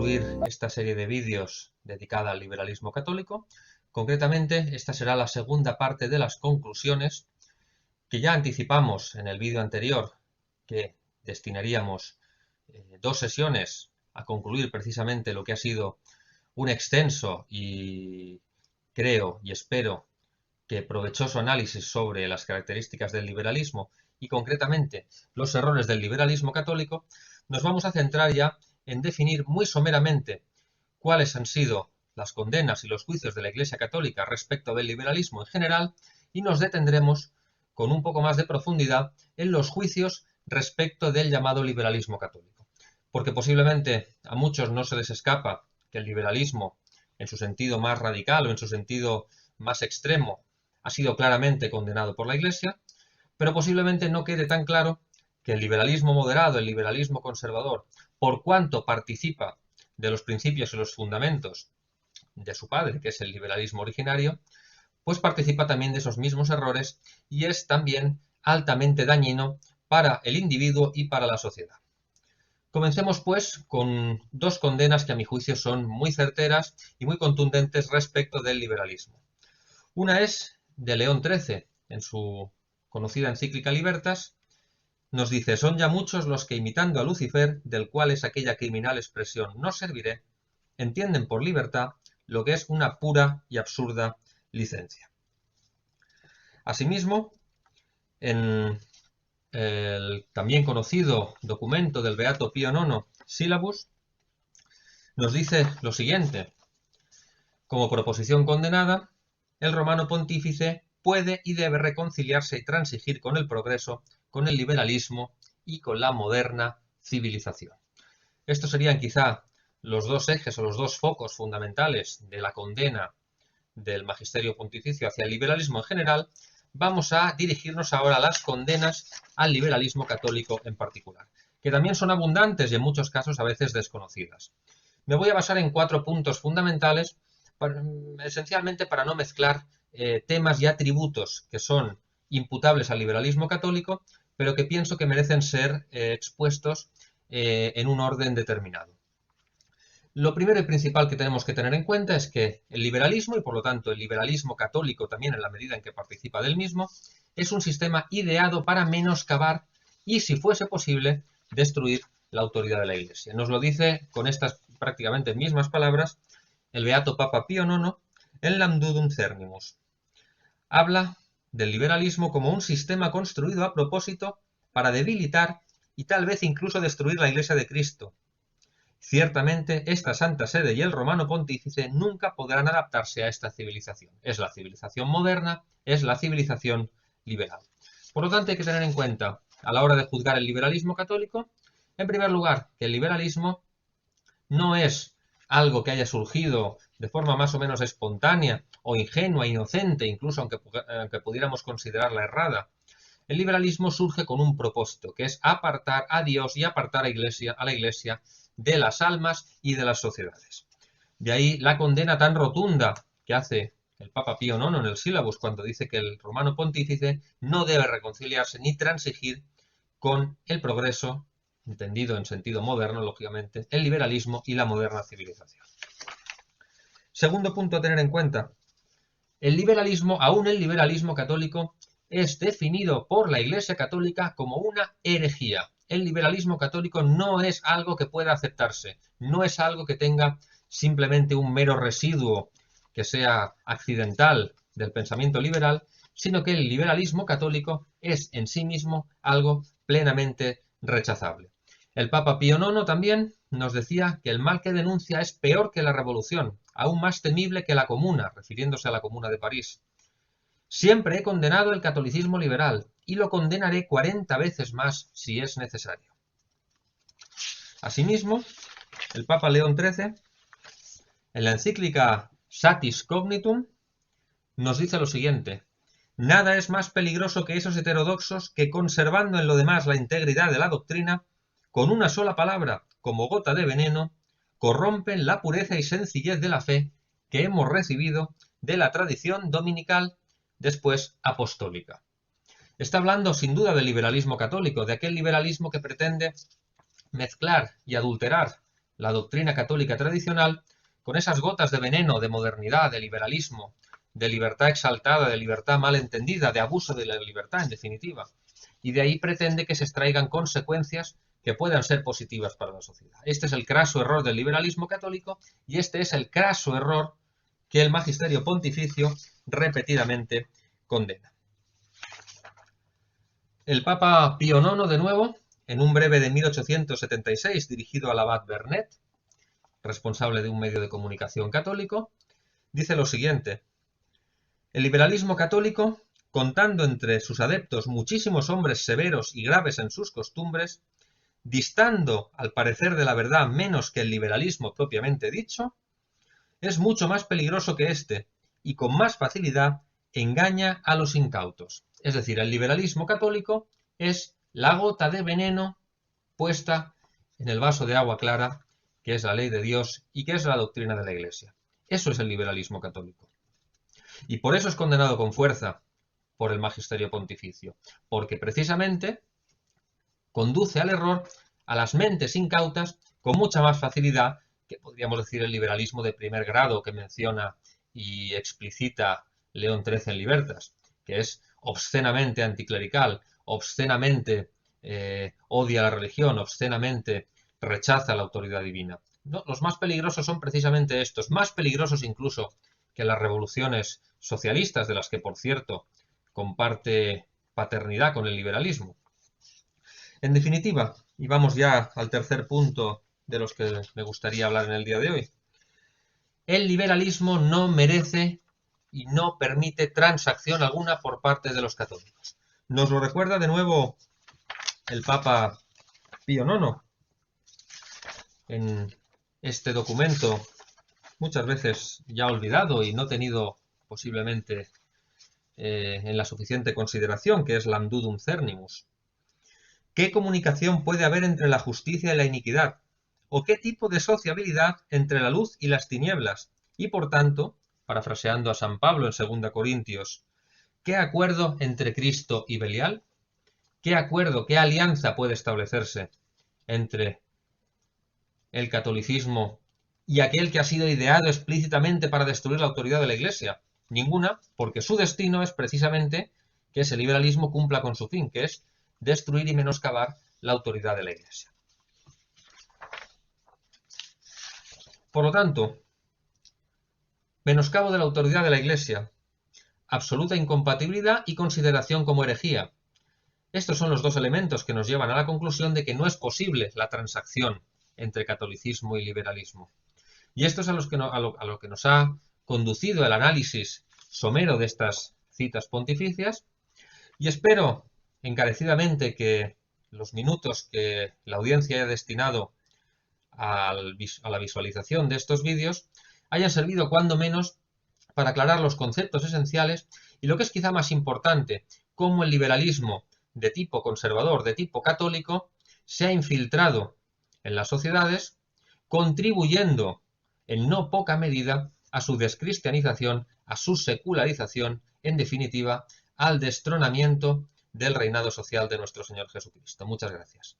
concluir esta serie de vídeos dedicada al liberalismo católico. Concretamente, esta será la segunda parte de las conclusiones que ya anticipamos en el vídeo anterior, que destinaríamos 2 sesiones a concluir precisamente lo que ha sido un extenso y creo y espero que provechoso análisis sobre las características del liberalismo y concretamente los errores del liberalismo católico. Nos vamos a centrar ya en definir muy someramente cuáles han sido las condenas y los juicios de la Iglesia Católica respecto del liberalismo en general, y nos detendremos con un poco más de profundidad en los juicios respecto del llamado liberalismo católico. Porque posiblemente a muchos no se les escapa que el liberalismo, en su sentido más radical o en su sentido más extremo, ha sido claramente condenado por la Iglesia, pero posiblemente no quede tan claro que el liberalismo moderado, el liberalismo conservador, por cuanto participa de los principios y los fundamentos de su padre, que es el liberalismo originario, pues participa también de esos mismos errores y es también altamente dañino para el individuo y para la sociedad. Comencemos pues con 2 condenas que a mi juicio son muy certeras y muy contundentes respecto del liberalismo. Una es de León XIII, en su conocida encíclica Libertas, nos dice: son ya muchos los que, imitando a Lucifer, del cual es aquella criminal expresión no serviré, entienden por libertad lo que es una pura y absurda licencia. Asimismo, en el también conocido documento del Beato Pío IX, Syllabus, nos dice lo siguiente: como proposición condenada, el romano pontífice puede y debe reconciliarse y transigir con el progreso, con el liberalismo y con la moderna civilización. Estos serían quizá los 2 ejes o los 2 focos fundamentales de la condena del magisterio pontificio hacia el liberalismo en general. Vamos a dirigirnos ahora a las condenas al liberalismo católico en particular, que también son abundantes y en muchos casos a veces desconocidas. Me voy a basar en 4 puntos fundamentales, esencialmente para no mezclar temas y atributos que son imputables al liberalismo católico, pero que pienso que merecen ser expuestos en un orden determinado. Lo primero y principal que tenemos que tener en cuenta es que el liberalismo, y por lo tanto el liberalismo católico también en la medida en que participa del mismo, es un sistema ideado para menoscabar y, si fuese posible, destruir la autoridad de la Iglesia. Nos lo dice con estas prácticamente mismas palabras el Beato Papa Pío IX en Lamdudum Cernimus. Habla del liberalismo como un sistema construido a propósito para debilitar y tal vez incluso destruir la Iglesia de Cristo. Ciertamente, esta Santa Sede y el Romano Pontífice nunca podrán adaptarse a esta civilización. Es la civilización moderna, es la civilización liberal. Por lo tanto, hay que tener en cuenta, a la hora de juzgar el liberalismo católico, en primer lugar, que el liberalismo no es algo que haya surgido de forma más o menos espontánea o ingenua, inocente, incluso aunque pudiéramos considerarla errada. El liberalismo surge con un propósito, que es apartar a Dios y apartar a la Iglesia de las almas y de las sociedades. De ahí la condena tan rotunda que hace el Papa Pío IX en el Syllabus cuando dice que el romano pontífice no debe reconciliarse ni transigir con el progreso, entendido en sentido moderno, lógicamente, el liberalismo y la moderna civilización. Segundo punto a tener en cuenta: el liberalismo, aún el liberalismo católico, es definido por la Iglesia Católica como una herejía. El liberalismo católico no es algo que pueda aceptarse, no es algo que tenga simplemente un mero residuo que sea accidental del pensamiento liberal, sino que el liberalismo católico es en sí mismo algo plenamente rechazable. El Papa Pío IX también nos decía que el mal que denuncia es peor que la revolución, aún más temible que la comuna, refiriéndose a la Comuna de París. Siempre he condenado el catolicismo liberal y lo condenaré 40 veces más si es necesario. Asimismo, el Papa León XIII, en la encíclica Satis Cognitum, nos dice lo siguiente: nada es más peligroso que esos heterodoxos que, conservando en lo demás la integridad de la doctrina, con una sola palabra, como gota de veneno, corrompen la pureza y sencillez de la fe que hemos recibido de la tradición dominical, después apostólica. Está hablando sin duda del liberalismo católico, de aquel liberalismo que pretende mezclar y adulterar la doctrina católica tradicional con esas gotas de veneno, de modernidad, de liberalismo, de libertad exaltada, de libertad mal entendida, de abuso de la libertad, en definitiva. Y de ahí pretende que se extraigan consecuencias que puedan ser positivas para la sociedad. Este es el craso error del liberalismo católico y este es el craso error que el magisterio pontificio repetidamente condena. El Papa Pío IX, de nuevo, en un breve de 1876 dirigido al abad Vernet, responsable de un medio de comunicación católico, dice lo siguiente: el liberalismo católico, contando entre sus adeptos muchísimos hombres severos y graves en sus costumbres, distando al parecer de la verdad menos que el liberalismo propiamente dicho, es mucho más peligroso que éste y con más facilidad engaña a los incautos. Es decir, el liberalismo católico es la gota de veneno puesta en el vaso de agua clara, que es la ley de Dios y que es la doctrina de la Iglesia. Eso es el liberalismo católico. Y por eso es condenado con fuerza por el magisterio pontificio, porque precisamente conduce al error a las mentes incautas con mucha más facilidad que podríamos decir el liberalismo de primer grado que menciona y explicita León XIII en Libertas, que es obscenamente anticlerical, obscenamente odia la religión, obscenamente rechaza la autoridad divina. No, los más peligrosos son precisamente estos, más peligrosos incluso que las revoluciones socialistas, de las que, por cierto, comparte paternidad con el liberalismo. En definitiva, y vamos ya al tercer punto de los que me gustaría hablar en el día de hoy, el liberalismo no merece y no permite transacción alguna por parte de los católicos. Nos lo recuerda de nuevo el Papa Pío IX en este documento, muchas veces ya olvidado y no tenido posiblemente en la suficiente consideración, que es Lambdudum Cernimus. ¿Qué comunicación puede haber entre la justicia y la iniquidad? ¿O qué tipo de sociabilidad entre la luz y las tinieblas? Y por tanto, parafraseando a San Pablo en 2 Corintios, ¿qué acuerdo entre Cristo y Belial? ¿Qué acuerdo, qué alianza puede establecerse entre el catolicismo y aquel que ha sido ideado explícitamente para destruir la autoridad de la Iglesia? Ninguna, porque su destino es precisamente que ese liberalismo cumpla con su fin, que es destruir y menoscabar la autoridad de la Iglesia. Por lo tanto, menoscabo de la autoridad de la Iglesia, absoluta incompatibilidad y consideración como herejía. Estos son los dos elementos que nos llevan a la conclusión de que no es posible la transacción entre catolicismo y liberalismo. Y esto es a lo que nos ha conducido el análisis somero de estas citas pontificias, y espero encarecidamente que los minutos que la audiencia haya destinado a la visualización de estos vídeos hayan servido cuando menos para aclarar los conceptos esenciales y lo que es quizá más importante, cómo el liberalismo de tipo conservador, de tipo católico, se ha infiltrado en las sociedades, contribuyendo en no poca medida a su descristianización, a su secularización, en definitiva, al destronamiento del reinado social de nuestro Señor Jesucristo. Muchas gracias.